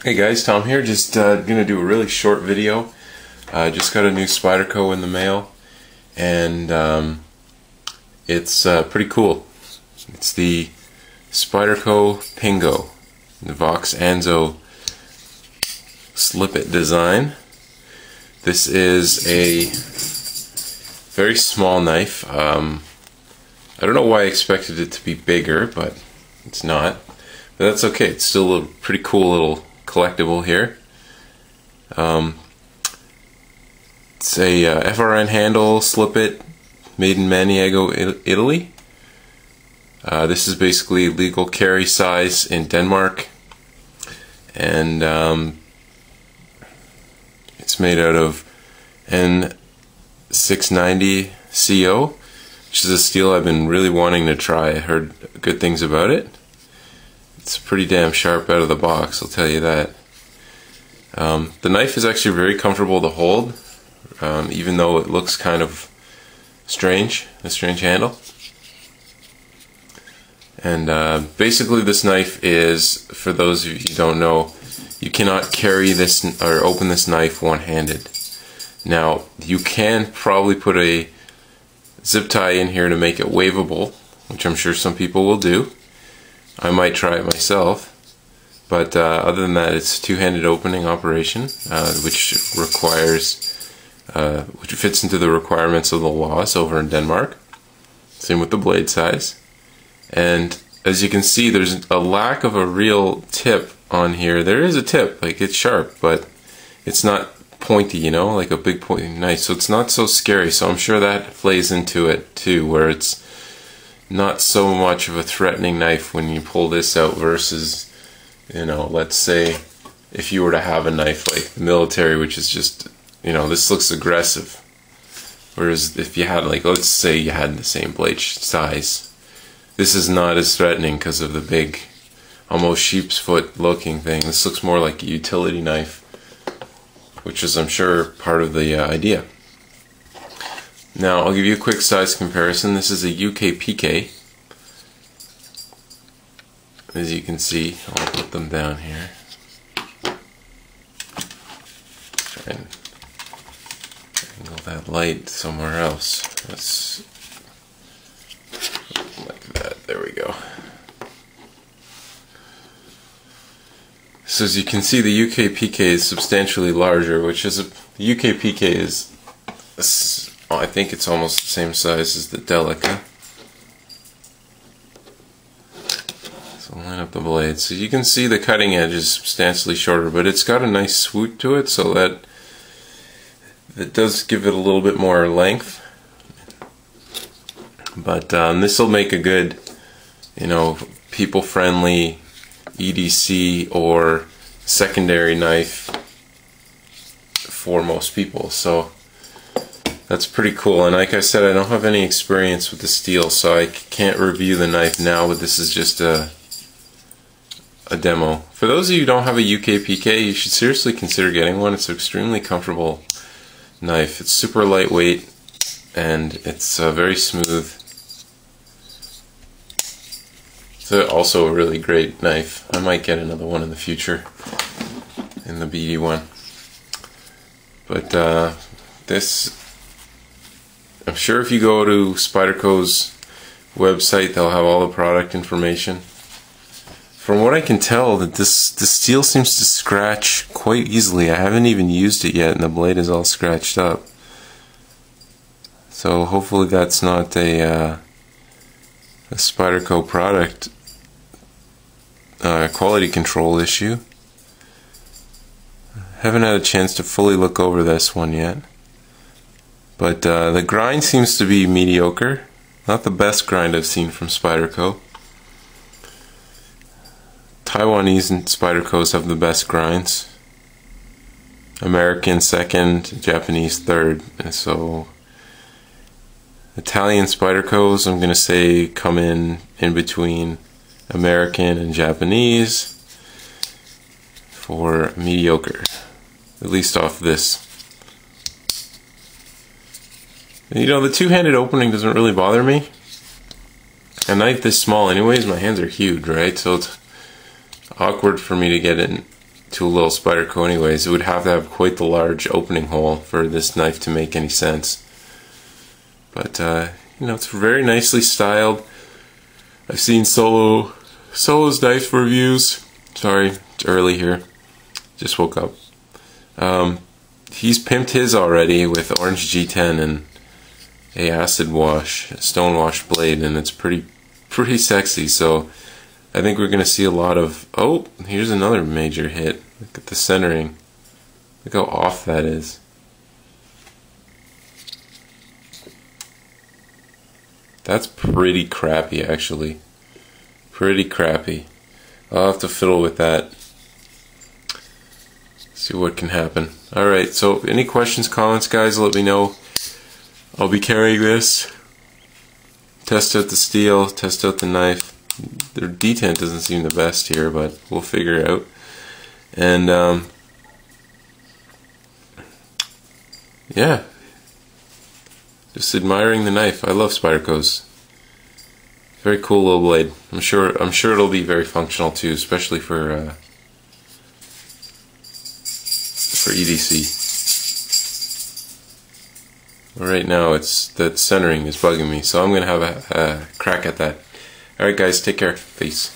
Hey guys, Tom here. Just gonna do a really short video. Just got a new Spyderco in the mail, and it's pretty cool. It's the Spyderco Pingo, the Vox Anzo slip-it design. This is a very small knife. I don't know why I expected it to be bigger, but it's not. But that's okay. It's still a pretty cool little collectible here. It's a FRN handle slip-it, made in Maniego, Italy. This is basically legal carry size in Denmark, and it's made out of N690 CO, which is a steel I've been really wanting to try. I heard good things about it. It's pretty damn sharp out of the box, I'll tell you that. The knife is actually very comfortable to hold, even though it looks kind of strange, a strange handle. And basically this knife is, for those of you who don't know, you cannot carry this or open this knife one-handed. Now, you can probably put a zip tie in here to make it waveable, which I'm sure some people will do. I might try it myself, but other than that, it's a two-handed opening operation, which fits into the requirements of the laws over in Denmark. Same with the blade size. And as you can see, there's a lack of a real tip on here. There is a tip, like it's sharp, but it's not pointy, you know, like a big pointy knife. So it's not so scary. So I'm sure that plays into it too, where it's not so much of a threatening knife when you pull this out versus, you know, let's say if you were to have a knife like the military, which is just, you know, this looks aggressive. Whereas if you had, like, let's say you had the same blade size, this is not as threatening because of the big, almost sheep's foot looking thing. This looks more like a utility knife, which is, I'm sure, part of the idea. Now, I'll give you a quick size comparison. This is a UK PK. As you can see, I'll put them down here. Try and angle that light somewhere else. That's like that. There we go. So as you can see, the UK PK is substantially larger, which is the UK PK is, I think it's almost the same size as the Delica. So line up the blade. So you can see the cutting edge is substantially shorter, but it's got a nice swoop to it, so that it does give it a little bit more length. But this will make a good, you know, people-friendly EDC or secondary knife for most people. So that's pretty cool. And like I said, I don't have any experience with the steel, so I can't review the knife now, but this is just a demo. For those of you who don't have a UK PK, you should seriously consider getting one. It's an extremely comfortable knife. It's super lightweight, and it's very smooth. It's also a really great knife. I might get another one in the future, in the BD one. But this, I'm sure if you go to Spyderco's website, they'll have all the product information. From what I can tell, that the steel seems to scratch quite easily. I haven't even used it yet, and the blade is all scratched up. So hopefully that's not a Spyderco product quality control issue. Haven't had a chance to fully look over this one yet, but the grind seems to be mediocre. Not the best grind I've seen from Spyderco. Taiwanese and Spydercos have the best grinds. American second, Japanese third, and so Italian Spydercos, I'm gonna say, come in between American and Japanese for mediocre, at least off this. And, you know, the two-handed opening doesn't really bother me. A knife this small anyways, my hands are huge, right? So it's awkward for me to get in to a little Spyderco anyways. It would have to have quite the large opening hole for this knife to make any sense. But you know, it's very nicely styled. I've seen Solo's knife reviews. Sorry, it's early here. Just woke up. He's pimped his already with orange G10 and a acid wash, a stone wash blade, and it's pretty sexy. So I think we're gonna see a lot of. Oh, here's another major hit. Look at the centering. Look how off that is. That's pretty crappy, actually. Pretty crappy. I'll have to fiddle with that. See what can happen. Alright, so any questions, comments, guys, let me know. I'll be carrying this. Test out the steel, test out the knife. The detent doesn't seem the best here, but we'll figure it out. And, yeah. Just admiring the knife. I love Spydercos. Very cool little blade. I'm sure it'll be very functional too, especially for EDC. Right now, that centering is bugging me, so I'm gonna have a crack at that. All right, guys, take care. Peace.